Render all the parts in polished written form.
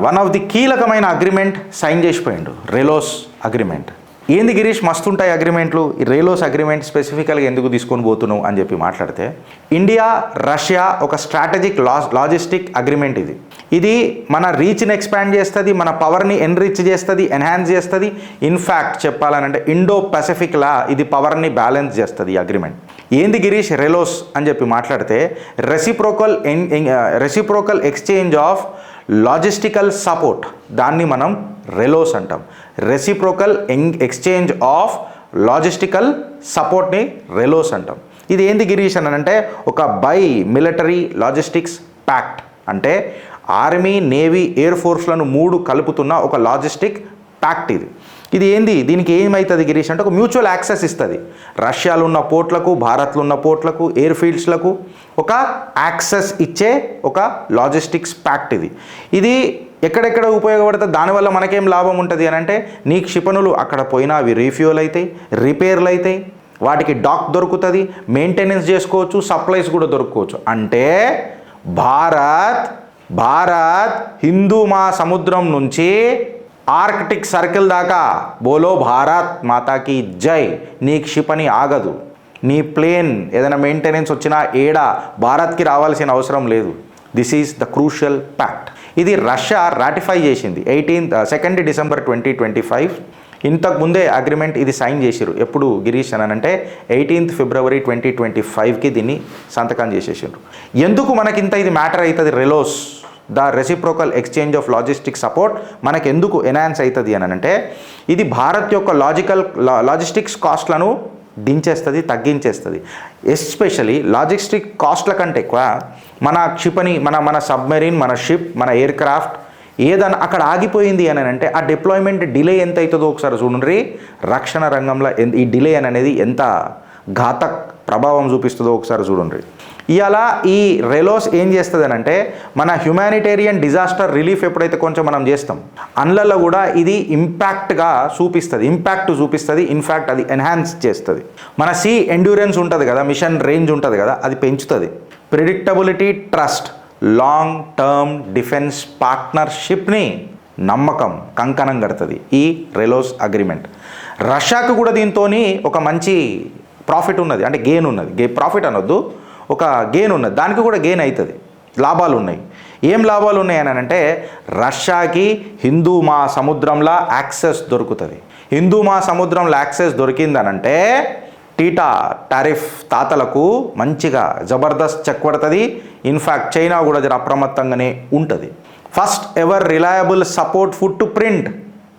One of the కీలకమైన agreement sign చేసిపోయిండు, రెలోస్ agreement. ఏంది గిరీష్ మస్తుంటాయి అగ్రిమెంట్లు, ఈ రెలోస్ అగ్రిమెంట్ స్పెసిఫికల్గా ఎందుకు తీసుకొని పోతున్నావు అని చెప్పి మాట్లాడితే, ఇండియా రష్యా ఒక స్ట్రాటజిక్ లాజిస్టిక్ అగ్రిమెంట్ ఇది. ఇది మన రీచ్ని ఎక్స్పాండ్ చేస్తుంది, మన పవర్ని ఎన్రిచ్ చేస్తుంది, ఎన్హాన్స్ చేస్తుంది. ఇన్ఫ్యాక్ట్ చెప్పాలనంటే ఇండో పసిఫిక్లా ఇది పవర్ని బ్యాలెన్స్ చేస్తుంది ఈ అగ్రిమెంట్. ఏంది గిరీష్ రెలోస్ అని చెప్పి మాట్లాడితే, reciprocal exchange of logistical support, దాన్ని మనం రెలోస్ అంటాం. రెసిప్రోకల్ ఎక్స్చేంజ్ ఆఫ్ లాజిస్టికల్ సపోర్ట్ని రెలోస్ అంటాం. ఇది ఏంది గిరీష్ అని అంటే ఒక బై మిలిటరీ లాజిస్టిక్స్ ప్యాక్ట్, అంటే ఆర్మీ నేవీ ఎయిర్ ఫోర్స్లను 3 కలుపుతున్న ఒక లాజిస్టిక్ ప్యాక్ట్ ఇది. ఇది ఏంది, దీనికి ఏమవుతుంది గిరీష్ అంటే ఒక మ్యూచువల్ యాక్సెస్ ఇస్తుంది. రష్యాలో ఉన్న పోర్ట్లకు, భారత్లో ఉన్న పోర్ట్లకు, ఎయిర్ ఫీల్డ్స్లకు ఒక యాక్సెస్ ఇచ్చే ఒక లాజిస్టిక్స్ ప్యాక్ట్ ఇది. ఇది ఎక్కడెక్కడ ఉపయోగపడుతుంది, దానివల్ల మనకేం లాభం ఉంటుంది అని అంటే, నీ క్షిపణులు అక్కడ పోయినా అవి రీఫ్యూల్ అవుతాయి, రిపేర్లు అవుతాయి, వాటికి డాక్ దొరుకుతుంది, మెయింటెనెన్స్ చేసుకోవచ్చు, సప్లైస్ కూడా దొరుకుకోవచ్చు. అంటే భారత్ హిందూ మహాసముద్రం నుంచి ఆర్కిటిక్ సర్కిల్ దాకా బోలో భారత్ మాతాకి జై, నీ క్షిపణి ఆగదు. నీ ప్లేన్ ఏదైనా మెయింటెనెన్స్ వచ్చినా భారత్కి రావాల్సిన అవసరం లేదు. This is the crucial pact. ఇది రష్యా రాటిఫై చేసింది 2 డిసెంబర్ 2025. ఇంతకు ముందే అగ్రిమెంట్ ఇది సైన్ చేసిరు. ఎప్పుడు గిరీష్ అని అంటే 18 ఫిబ్రవరి 2025కి దీన్ని సంతకం చేసేసారు. ఎందుకు మనకింత ఇది మ్యాటర్ అవుతుంది, రెలోస్ the reciprocal exchange of logistic support మనకు ఎందుకు ఎన్హాన్స్ అవుతుంది అని అంటే, ఇది భారత్ యొక్క లాజిస్టిక్స్ కాస్ట్లను దించేస్తుంది, తగ్గించేస్తుంది. ఎస్పెషలీ లాజిస్టిక్ కాస్ట్ల కంటే ఎక్కువ మన క్షిపణి, మన సబ్మెరీన్, మన షిప్, మన ఎయిర్ క్రాఫ్ట్ ఏదన్నా అక్కడ ఆగిపోయింది అని అంటే ఆ డిప్లాయ్మెంట్ డిలే ఎంత అవుతుందో ఒకసారి చూడండి. రక్షణ రంగంలో ఈ డిలే అనేది ఎంత ఘాతక్ ప్రభావం చూపిస్తుందో ఒకసారి చూడండి. ఇవాళ ఈ రెలోస్ ఏం చేస్తుంది అని అంటే, మన హ్యుమానిటేరియన్ డిజాస్టర్ రిలీఫ్ ఎప్పుడైతే కొంచెం మనం చేస్తాం, అందులో కూడా ఇది ఇంపాక్ట్ చూపిస్తుంది. ఇన్ఫ్యాక్ట్ అది ఎన్హాన్స్ చేస్తుంది. మన సీ ఎండ్యూరెన్స్ ఉంటుంది కదా, మిషన్ రేంజ్ ఉంటుంది కదా, అది పెంచుతుంది. Predictability, trust, long term defence పార్ట్నర్షిప్ని నమ్మకం కంకణం కడుతుంది ఈ రెలోస్ అగ్రిమెంట్. రష్యాకు కూడా దీంతో ఒక మంచి ప్రాఫిట్ ఉన్నది, అంటే గెయిన్ ఉన్నది. ప్రాఫిట్ అనొద్దు, ఒక గెయిన్ ఉన్నది. దానికి కూడా గెయిన్ అవుతుంది, లాభాలు ఉన్నాయి. ఏం లాభాలు ఉన్నాయి అని అంటే, రష్యాకి హిందూ మహాసముద్రంలో యాక్సెస్ దొరుకుతుంది. హిందూ మహాసముద్రంలో యాక్సెస్ దొరికిందనంటే టారిఫ్ తాతలకు మంచిగా జబర్దస్త్ చెక్ పడుతుంది. ఇన్ఫ్యాక్ట్ చైనా కూడా జర అప్రమత్తంగానే ఉంటుంది. First ever reliable support foot to print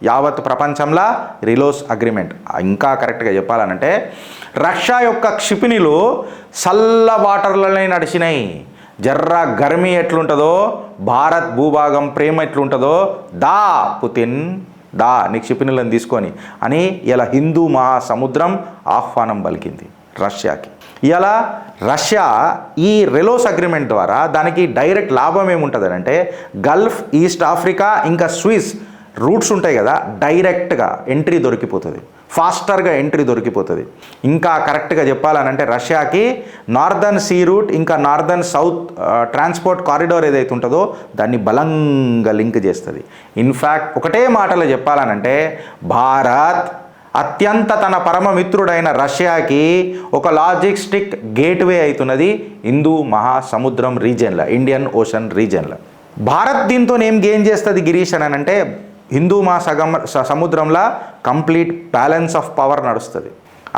యావత్ ప్రపంచంలో రెలోస్ అగ్రిమెంట్. ఇంకా కరెక్ట్గా చెప్పాలనంటే, రష్యా యొక్క క్షిపణిలు చల్ల వాటర్లనే నడిచినాయి. జర్రా గర్మీ ఎట్లుంటుందో, భారత్ భూభాగం ప్రేమ ఎట్లుంటుందో, దా పుతిన్ దా నీ క్షిపణులను తీసుకొని అని ఇలా హిందూ మహాసముద్రం ఆహ్వానం పలికింది రష్యాకి. ఇలా రష్యా ఈ రెలోస్ అగ్రిమెంట్ ద్వారా దానికి డైరెక్ట్ లాభం ఏముంటుంది అంటే, గల్ఫ్, ఈస్ట్ ఆఫ్రికా ఇంకా స్విస్ రూట్స్ ఉంటాయి కదా, డైరెక్ట్గా ఎంట్రీ దొరికిపోతుంది, ఫాస్టర్గా ఎంట్రీ దొరికిపోతుంది. ఇంకా కరెక్ట్గా చెప్పాలనంటే, రష్యాకి నార్దర్న్ సీ రూట్ ఇంకా నార్దర్న్ సౌత్ ట్రాన్స్పోర్ట్ కారిడార్ ఏదైతే ఉంటుందో దాన్ని బలంగా లింక్ చేస్తుంది. ఇన్ఫ్యాక్ట్ ఒకటే మాటలో చెప్పాలనంటే, భారత్ అత్యంత తన పరమమిత్రుడైన రష్యాకి ఒక లాజిస్టిక్ గేట్వే అవుతున్నది హిందూ మహాసముద్రం రీజియన్లో, ఇండియన్ ఓషన్ రీజియన్లో. భారత్ దీంతో ఏం గెయిన్ చేస్తుంది గిరీష్ అని అంటే, హిందూ సముద్రంలో కంప్లీట్ బ్యాలెన్స్ ఆఫ్ పవర్ నడుస్తుంది.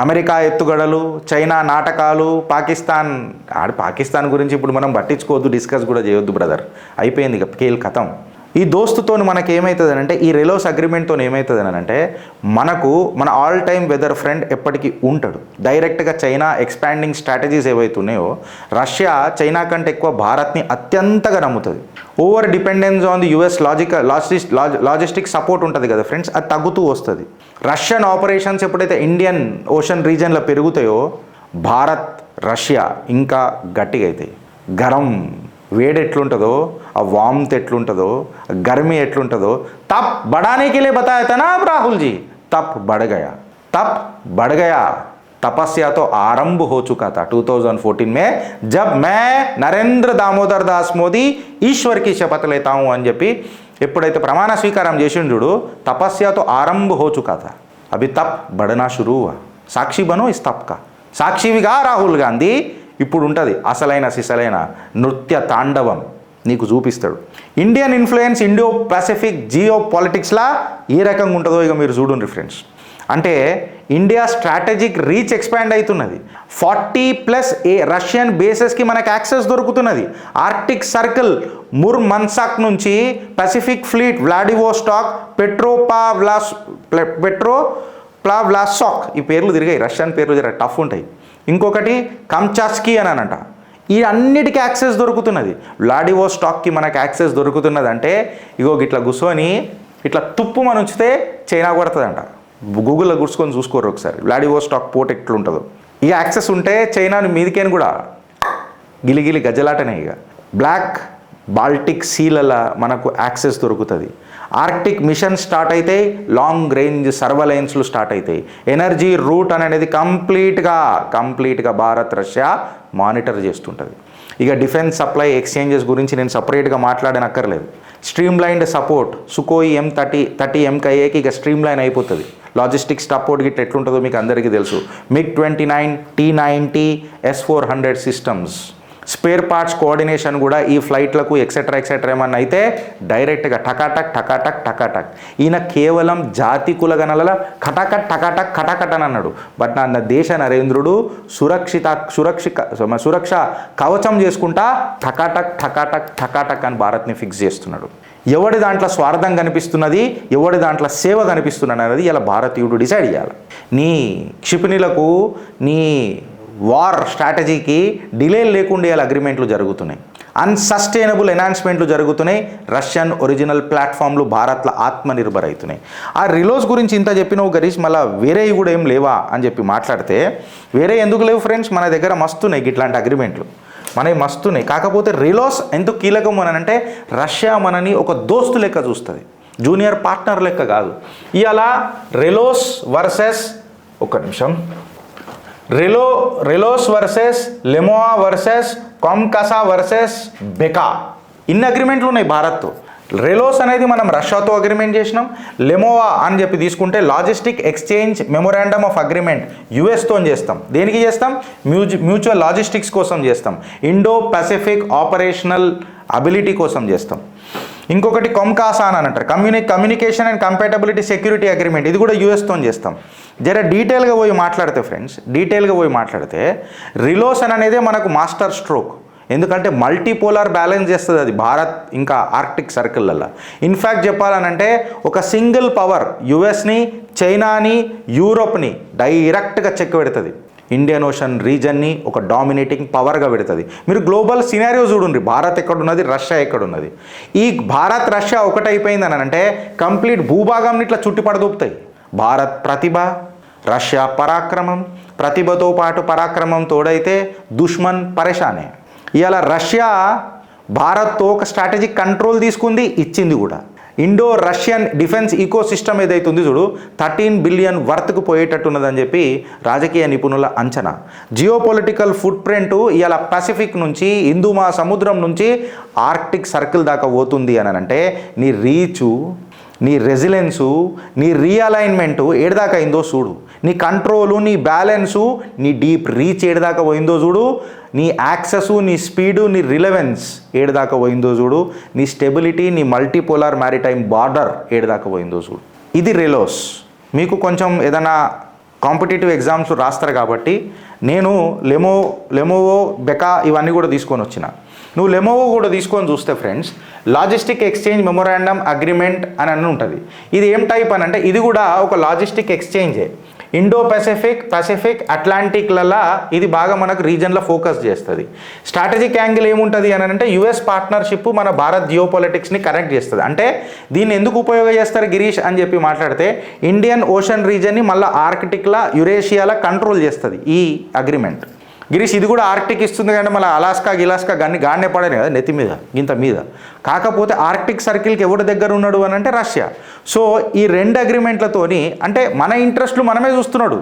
అమెరికా ఎత్తుగడలు, చైనా నాటకాలు, పాకిస్తాన్ గురించి ఇప్పుడు మనం పట్టించుకోవద్దు, డిస్కస్ కూడా చేయొద్దు బ్రదర్, అయిపోయింది ఇక కేల్ కథం. ఈ దోస్తుతో మనకి ఏమవుతుంది అంటే, ఈ రెలోస్ అగ్రిమెంట్తో ఏమవుతుంది అని అంటే, మన ఆల్ టైమ్ వెదర్ ఫ్రెండ్ ఎప్పటికీ ఉంటాడు. డైరెక్ట్గా చైనా ఎక్స్పాండింగ్ స్ట్రాటజీస్ ఏవైతే ఉన్నాయో, రష్యా చైనా కంటే ఎక్కువ భారత్ని అత్యంతగా నమ్ముతుంది. Over dependence on the US logistic support ఉంటుంది కదా ఫ్రెండ్స్, అది తగ్గుతూ వస్తుంది. రష్యన్ ఆపరేషన్స్ ఎప్పుడైతే ఇండియన్ ఓషన్ రీజియన్లో పెరుగుతాయో, భారత్ రష్యా ఇంకా గట్టిగా అవుతాయి. గరం వేడి ఎట్లుంటుందో, ఆ వామ్త్ ఎట్లుంటుందో, गर्मी ఎట్లుంటుందో, तप बढ़ाने के लिए बताया था ना राहुल जी, तप बढ़ गया. तपस्या तो आरंभ हो चुका था 2014 में, जब मैं नरेंद्र दामोदर दास मोदी ईश्वर की शपथ लेता हूं అని చెప్పి ఎప్పుడైతే ప్రమాణ స్వీకారం చేసిండు చూడు, తపస్యతో ఆరంభ హో చుకా థా, అభి తప్ బడనా షురూ హువా, సాక్షి బనో ఇస్ తప్ కా. సాక్షివిగా రాహుల్ గాంధీ ఇప్పుడు ఉంటుంది అసలైన సిసలైన నృత్య తాండవం నీకు చూపిస్తాడు. ఇండియన్ ఇన్ఫ్లుయెన్స్ ఇండో పసిఫిక్ జియో పాలిటిక్స్లా ఏ రకంగా ఉంటుందో ఇక మీరు చూడండి ఫ్రెండ్స్. అంటే ఇండియా స్ట్రాటజిక్ రీచ్ ఎక్స్పాండ్ అవుతున్నది. 40+ రష్యన్ బేసెస్కి మనకు యాక్సెస్ దొరుకుతున్నది. ఆర్క్టిక్ సర్కిల్ ముర్మన్సాక్ నుంచి పసిఫిక్ ఫ్లీట్ వ్లాడివోస్టాక్, పెట్రోప్లావ్లాస్టాక్, ఈ పేర్లు తిరిగాయి, రష్యన్ పేర్లు జర టఫ్ ఉంటాయి. ఇంకొకటి కంచాస్కీ అని అనంట. ఈ అన్నిటికీ యాక్సెస్ దొరుకుతున్నది. వ్లాడివోస్టాక్కి మనకు యాక్సెస్ దొరుకుతున్నది. అంటే ఇగో ఇట్లా కూర్చొని ఇట్లా తుప్పు మన ఉంచితే చైనా కొడుతుందంట. గూగుల్లో కూర్చుకొని చూసుకోరు ఒకసారి వ్లాడివోస్టాక్ పోర్ట్ ఎట్లుంటుందో. ఈ యాక్సెస్ ఉంటే చైనాను మీదికేని కూడా గిలిగిలి గజ్జలాటనే. ఇక బ్లాక్ బాల్టిక్ సీలలో మనకు యాక్సెస్ దొరుకుతుంది. ఆర్క్టిక్ మిషన్ స్టార్ట్ అయితే లాంగ్ రేంజ్ సర్వలైన్స్లు స్టార్ట్ అవుతాయి. ఎనర్జీ రూట్ అనేది కంప్లీట్గా భారత్ రష్యా మానిటర్ చేస్తుంటుంది. ఇక డిఫెన్స్ సప్లై ఎక్స్చేంజెస్ గురించి నేను సపరేట్గా మాట్లాడనక్కర్లేదు. స్ట్రీమ్లైన్డ్ సపోర్ట్ సుకోయి M30 MKAకి ఇక స్ట్రీమ్లైన్ అయిపోతుంది. లాజిస్టిక్స్ సపోర్ట్ గిట్ల ఎట్లుంటుందో మీకు అందరికీ తెలుసు. MiG-29, T-90, S-400 systems, spare parts coordination కూడా ఈ ఫ్లైట్లకు ఎక్సెట్రా ఏమన్నా అయితే డైరెక్ట్గా టకాటక్. ఈయన కేవలం జాతి కులగణల టకాటక్ అని అన్నాడు. బట్ నా దేశ నరేంద్రుడు సురక్ష కవచం చేసుకుంటా టకాటక్ అని భారత్ని ఫిక్స్ చేస్తున్నాడు. ఎవడి దాంట్లో స్వార్థం కనిపిస్తున్నది, ఎవడి దాంట్లో సేవ కనిపిస్తున్నది అనేది ఇలా భారతీయుడు డిసైడ్ చేయాలి. నీ క్షిపణులకు నీ వార్ స్ట్రాటజీకి డిలే లేకుండా ఇలా అగ్రిమెంట్లు జరుగుతున్నాయి. అన్సస్టైనబుల్ ఎన్హాన్స్మెంట్లు జరుగుతున్నాయి. రష్యన్ ఒరిజినల్ ప్లాట్ఫామ్లు భారత్లో ఆత్మనిర్భర్ అవుతున్నాయి. ఆ రిలోస్ గురించి ఇంత చెప్పినావు గరీష్, మళ్ళీ వేరే కూడా ఏం లేవా అని చెప్పి మాట్లాడితే, వేరే ఎందుకు లేవు ఫ్రెండ్స్, మన దగ్గర మస్తున్నాయి ఇట్లాంటి అగ్రిమెంట్లు, మనవి మస్తున్నాయి. కాకపోతే రిలోస్ ఎందుకు కీలకం అని అంటే రష్యా మనని ఒక దోస్తు లెక్క చూస్తుంది, జూనియర్ పార్ట్నర్ లెక్క కాదు. ఇవాళ RELOS versus RELOS versus LEMOA versus COMCASA versus BECA, ఇన్ని అగ్రిమెంట్లు ఉన్నాయి భారత్తో. రెలోస్ అనేది మనం రష్యాతో అగ్రిమెంట్ చేసినాం. లెమోవా అని చెప్పి తీసుకుంటే logistic exchange memorandum of agreement యుఎస్తో చేస్తాం. దేనికి చేస్తాం? మ్యూచువల్ లాజిస్టిక్స్ కోసం చేస్తాం. ఇండో పసిఫిక్ ఆపరేషనల్ అబిలిటీ కోసం చేస్తాం. ఇంకొకటి కామ్కాసా అని అంటారు, communication and compatibility security agreement, ఇది కూడా యూఎస్తో చేస్తాం. జర డీటెయిల్గా పోయి మాట్లాడితే రిలోస్ అనేది మనకు మాస్టర్ స్ట్రోక్. ఎందుకంటే మల్టీపోలార్ బ్యాలెన్స్ చేస్తుంది అది భారత్ ఇంకా ఆర్క్టిక్ సర్కిళ్ళల్లో. ఇన్ఫ్యాక్ట్ చెప్పాలనంటే ఒక సింగిల్ పవర్ యుఎస్ని, చైనాని, యూరోప్ని డైరెక్ట్గా చెక్ పెడుతుంది. ఇండియన్ ఓషన్ రీజన్ని ఒక డామినేటింగ్ పవర్గా పెడుతుంది. మీరు గ్లోబల్ సినారియో చూడండి, భారత్ ఎక్కడున్నది, రష్యా ఎక్కడున్నది. ఈ భారత్ రష్యా ఒకటైపోయింది అని అంటే కంప్లీట్ భూభాగంని ఇట్లా చుట్టిపడదూపుతాయి. భారత్ ప్రతిభ, రష్యా పరాక్రమం, ప్రతిభతో పాటు పరాక్రమం తోడైతే దుష్మన్ పరేషానే. ఇవాళ రష్యా భారత్తో ఒక స్ట్రాటజిక్ కంట్రోల్ తీసుకుంది, ఇచ్చింది కూడా. Indo Russian defence ecosystem ఏదైతే ఉంది చూడు, 13 బిలియన్ వర్త్కు పోయేటట్టున్నదని చెప్పి రాజకీయ నిపుణుల అంచనా. జియోపొలిటికల్ ఫుట్ ప్రింట్ ఇవాళ పసిఫిక్ నుంచి, హిందూ మహాసముద్రం నుంచి ఆర్క్టిక్ సర్కిల్ దాకా పోతుంది అని అంటే నీ రీచు, నీ రెసిలెన్సు, నీ రీఅలైన్మెంటు ఏడదాకా అయిందో చూడు. నీ కంట్రోలు, నీ బ్యాలెన్సు, నీ డీప్ రీచ్ ఏడదాకా పోయిందో చూడు. నీ యాక్సెస్, నీ స్పీడు, నీ రిలవెన్స్ ఏడదాకా పోయిందో చూడు. నీ స్టెబిలిటీ, నీ మల్టీపోలార్ మ్యారిటైమ్ బార్డర్ ఏడదాకా పోయిందో చూడు. ఇది రెలోస్. మీకు కొంచెం ఏదైనా కాంపిటేటివ్ ఎగ్జామ్స్ రాస్తారు కాబట్టి నేను లెమోవో, బెకా ఇవన్నీ కూడా తీసుకొని వచ్చిన. నువ్వు లెమోవో కూడా తీసుకొని చూస్తే friends, logistic exchange memorandum agreement అని ఉంటుంది. ఇది ఏం టైప్ అని అంటే ఇది కూడా ఒక లాజిస్టిక్ ఎక్స్చేంజే. ఇండో పసిఫిక్ అట్లాంటిక్లలో ఇది బాగా మనకు రీజన్లో ఫోకస్ చేస్తుంది. స్ట్రాటజిక్ యాంగిల్ ఏముంటుంది అని అంటే యుఎస్ పార్ట్నర్షిప్ మన భారత్ జియో పొలిటిక్స్ని కనెక్ట్ చేస్తుంది. అంటే దీన్ని ఎందుకు ఉపయోగం చేస్తారు గిరీష్ అని చెప్పి మాట్లాడితే, ఇండియన్ ఓషన్ రీజన్ని మళ్ళీ ఆర్కిటిక్లా, యురేషియాలో కంట్రోల్ చేస్తుంది ఈ అగ్రిమెంట్. గిరీష్ ఇది కూడా ఆర్క్టిక్ ఇస్తుంది కానీ మళ్ళీ అలాస్కా గాన్నే పడని కదా నెత్తి మీద ఇంత మీద. కాకపోతే ఆర్క్టిక్ సర్కిల్కి ఎవరి దగ్గర ఉన్నాడు అని అంటే రష్యా. సో ఈ రెండు అగ్రిమెంట్లతోని అంటే మన ఇంట్రెస్ట్లు మనమే చూస్తున్నాడు,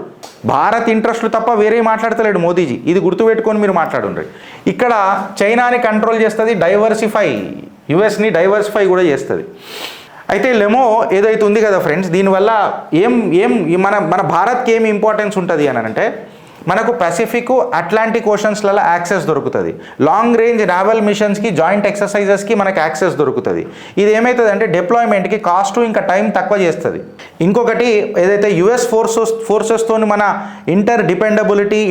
భారత్ ఇంట్రెస్ట్లు తప్ప వేరే మాట్లాడతలేడు మోదీజీ. ఇది గుర్తుపెట్టుకొని మీరు మాట్లాడుండ్రి. ఇక్కడ చైనాని కంట్రోల్ చేస్తుంది, డైవర్సిఫై యుఎస్ని డైవర్సిఫై కూడా చేస్తుంది. అయితే లెమో ఏదైతే ఉంది కదా ఫ్రెండ్స్, దీనివల్ల ఏం ఏం మన మన భారత్కి ఏమి ఇంపార్టెన్స్ ఉంటుంది అని అంటే, మనకు పసిఫిక్ అట్లాంటిక్ ఓషన్స్లలో యాక్సెస్ దొరుకుతుంది. లాంగ్ రేంజ్ నావల్ మిషన్స్కి, జాయింట్ ఎక్సర్సైజెస్కి మనకు యాక్సెస్ దొరుకుతుంది. ఇది ఏమవుతుంది అంటే డిప్లాయ్మెంట్కి కాస్ట్ ఇంకా టైం తక్కువ చేస్తుంది. ఇంకొకటి ఏదైతే యుఎస్ ఫోర్సెస్తో మన ఇంటర్ డిపెండబిలిటీ,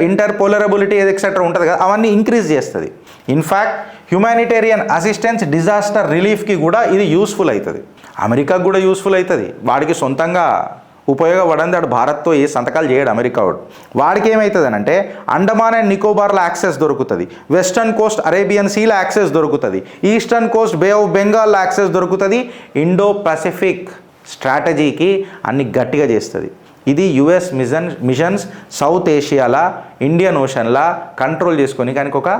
ఇంటర్ పోలరబిలిటీ ఎక్సెట్రా ఉంటుంది కదా, అవన్నీ ఇంక్రీజ్ చేస్తుంది. ఇన్ఫ్యాక్ట్ హ్యుమానిటేరియన్ అసిస్టెన్స్, డిజాస్టర్ రిలీఫ్కి కూడా ఇది యూస్ఫుల్ అవుతుంది. అమెరికాకు కూడా యూస్ఫుల్ అవుతుంది. వాడికి సొంతంగా ఉపయోగపడంది వాడు భారత్తో ఏ సంతకాలు చేయడు అమెరికా వాడికి ఏమవుతుంది అంటే అండమాన్ అండ్ నికోబార్లో యాక్సెస్ దొరుకుతుంది, వెస్టర్న్ కోస్ట్ అరేబియన్ సీలో యాక్సెస్ దొరుకుతుంది, ఈస్టర్న్ కోస్ట్ బే ఆఫ్ బెంగాల్లో యాక్సెస్ దొరుకుతుంది. ఇండో పసిఫిక్ స్ట్రాటజీకి అన్ని గట్టిగా చేస్తుంది. ఇది యుఎస్ మిషన్స్ సౌత్ ఏషియాలో, ఇండియన్ ఓషన్లా కంట్రోల్ చేసుకొని కానీ ఒక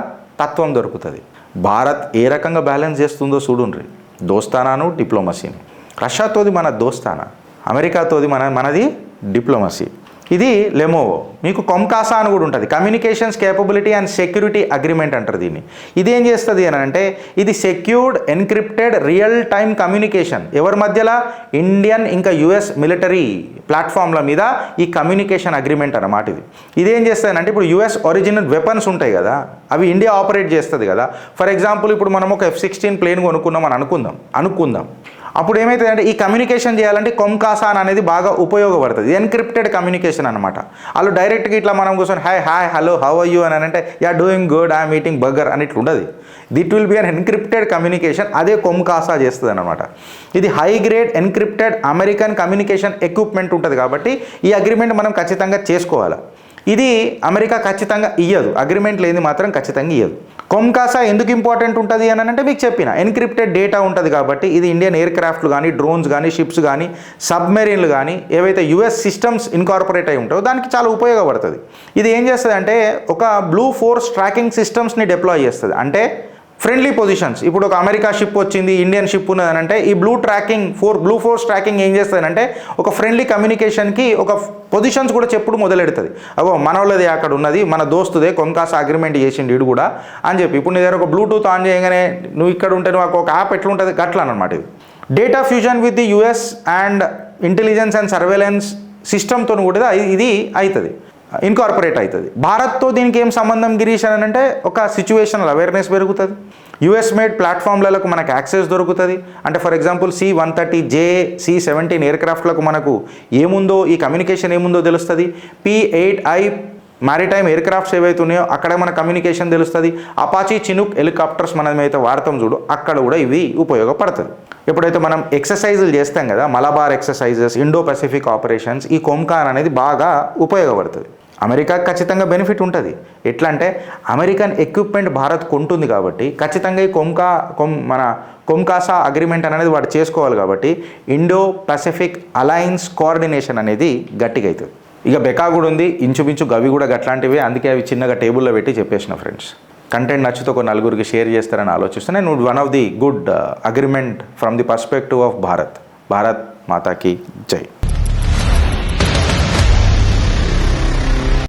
తత్వం దొరుకుతుంది. భారత్ ఏ రకంగా బ్యాలెన్స్ చేస్తుందో చూడుండ్రి, దోస్తానాను డిప్లొమసీని. రష్యాతోది మన దోస్తానా, అమెరికాతోది మనది డిప్లొమసీ. ఇది లెమోవో. మీకు కొమ్కాసా అని కూడా ఉంటుంది, communications capability and security agreement అంటారు దీన్ని. ఇది ఏం చేస్తుంది అని అంటే, ఇది secured encrypted real time communication ఎవరి మధ్యలో, ఇండియన్ ఇంకా యుఎస్ మిలిటరీ ప్లాట్ఫామ్ల మీద ఈ కమ్యూనికేషన్ అగ్రిమెంట్ అన్నమాట. ఇదేం చేస్తుంది అంటే, ఇప్పుడు యుఎస్ ఒరిజినల్ వెపన్స్ ఉంటాయి కదా, అవి ఇండియా ఆపరేట్ చేస్తుంది కదా. ఫర్ ఎగ్జాంపుల్ ఇప్పుడు మనం ఒక F-16 ప్లేన్ కొనుక్కున్నాం అని అనుకుందాం. అప్పుడు ఏమవుతుంది అంటే, ఈ కమ్యూనికేషన్ చేయాలంటే కొమ్కాసాన్ అనేది బాగా ఉపయోగపడుతుంది. ఎన్క్రిప్టెడ్ కమ్యూనికేషన్ అనమాట. వాళ్ళు డైరెక్ట్గా ఇట్లా మనం కూర్చొని hi hello how are you అని అంటే, yeah doing good, I'm eating burger అని ఇట్లా ఉండదు. That will be unencrypted communication. అదే కొమ్కాసా చేస్తుంది అనమాట. ఇది high grade encrypted American communication equipment ఉంటుంది కాబట్టి ఈ అగ్రిమెంట్ మనం ఖచ్చితంగా చేసుకోవాలి. ఇది అమెరికా ఖచ్చితంగా ఇయ్యదు, అగ్రిమెంట్ లేని మాత్రం ఖచ్చితంగా ఇయ్యదు. కొమ్కాసా ఎందుకు ఇంపార్టెంట్ ఉంటుంది అని అంటే మీకు చెప్పిన ఎన్క్రిప్టెడ్ డేటా ఉంటుంది కాబట్టి ఇది ఇండియన్ ఎయిర్ క్రాఫ్ట్లు కానీ, డ్రోన్స్ కానీ, షిప్స్ కానీ, సబ్మెరీన్లు కానీ ఏవైతే యుఎస్ సిస్టమ్స్ ఇన్కార్పొరేట్ అయి ఉంటాయో దానికి చాలా ఉపయోగపడుతుంది. ఇది ఏం చేస్తుంది అంటే ఒక బ్లూ ఫోర్స్ ట్రాకింగ్ సిస్టమ్స్ని డిప్లాయ్ చేస్తుంది. అంటే ఫ్రెండ్లీ పొజిషన్స్, ఇప్పుడు ఒక అమెరికా షిప్ వచ్చింది, ఇండియన్ షిప్ ఉన్నదని అంటే ఈ బ్లూ ఫోర్స్ ట్రాకింగ్ ఏం చేస్తుందంటే ఒక ఫ్రెండ్లీ కమ్యూనికేషన్కి ఒక పొజిషన్స్ కూడా చెప్పుడు మొదలెడుతుంది. అగో మన వాళ్ళది అక్కడ ఉన్నది, మన దోస్తుదే, కొమ్కాసా అగ్రిమెంట్ చేసిండు వీడు కూడా అని చెప్పి. ఇప్పుడు నీ దగ్గర ఒక బ్లూటూత్ ఆన్ చేయగానే నువ్వు ఇక్కడ ఉంటే నువ్వు ఒక యాప్ ఎట్లుంటుంది గట్లా అనమాట. ఇది data fusion with the US and intelligence and surveillance సిస్టమ్తో కూడా ఇది అవుతుంది, ఇన్కార్పొరేట్ అవుతుంది. భారత్తో దీనికి ఏం సంబంధం గిరీష్ అని అంటే ఒక సిచ్యువేషనల్ అవేర్నెస్ పెరుగుతుంది. యుఎస్ మేడ్ ప్లాట్ఫామ్లకు మనకు యాక్సెస్ దొరుకుతుంది. అంటే for example C-130J, C-17 air క్రాఫ్ట్లకు మనకు ఏముందో, ఈ కమ్యూనికేషన్ ఏముందో తెలుస్తుంది. P-8I మ్యారిటైమ్ ఎయిర్ క్రాఫ్ట్స్ ఏవైతే ఉన్నాయో అక్కడ మన కమ్యూనికేషన్ తెలుస్తుంది. అపాచీ చినుక్ హెలికాప్టర్స్ మనం అయితే వాడతాం చూడు, అక్కడ కూడా ఇవి ఉపయోగపడుతుంది. ఎప్పుడైతే మనం ఎక్సర్సైజులు చేస్తాం కదా, Malabar exercises, Indo Pacific operations, ఈ కొమ్కాన్ అనేది బాగా ఉపయోగపడుతుంది. అమెరికాకి ఖచ్చితంగా బెనిఫిట్ ఉంటుంది. ఎట్లా అంటే అమెరికన్ ఎక్విప్మెంట్ భారత్ కొంటుంది కాబట్టి ఖచ్చితంగా ఈ మన కొమ్కాసా అగ్రిమెంట్ అనేది వాడు చేసుకోవాలి కాబట్టి ఇండో పసిఫిక్ అలయన్స్ కోఆర్డినేషన్ అనేది గట్టిగా అవుతుంది. ఇక బెకా కూడా ఉంది, ఇంచుమించు గవి కూడా గట్లాంటివి. అందుకే అవి చిన్నగా టేబుల్లో పెట్టి చెప్పేసిన ఫ్రెండ్స్. కంటెంట్ నచ్చితే ఒక నలుగురికి షేర్ చేస్తారని ఆలోచిస్తే నేను one of the good agreement from the perspective of Bharat. Bharat మాతాకి జై.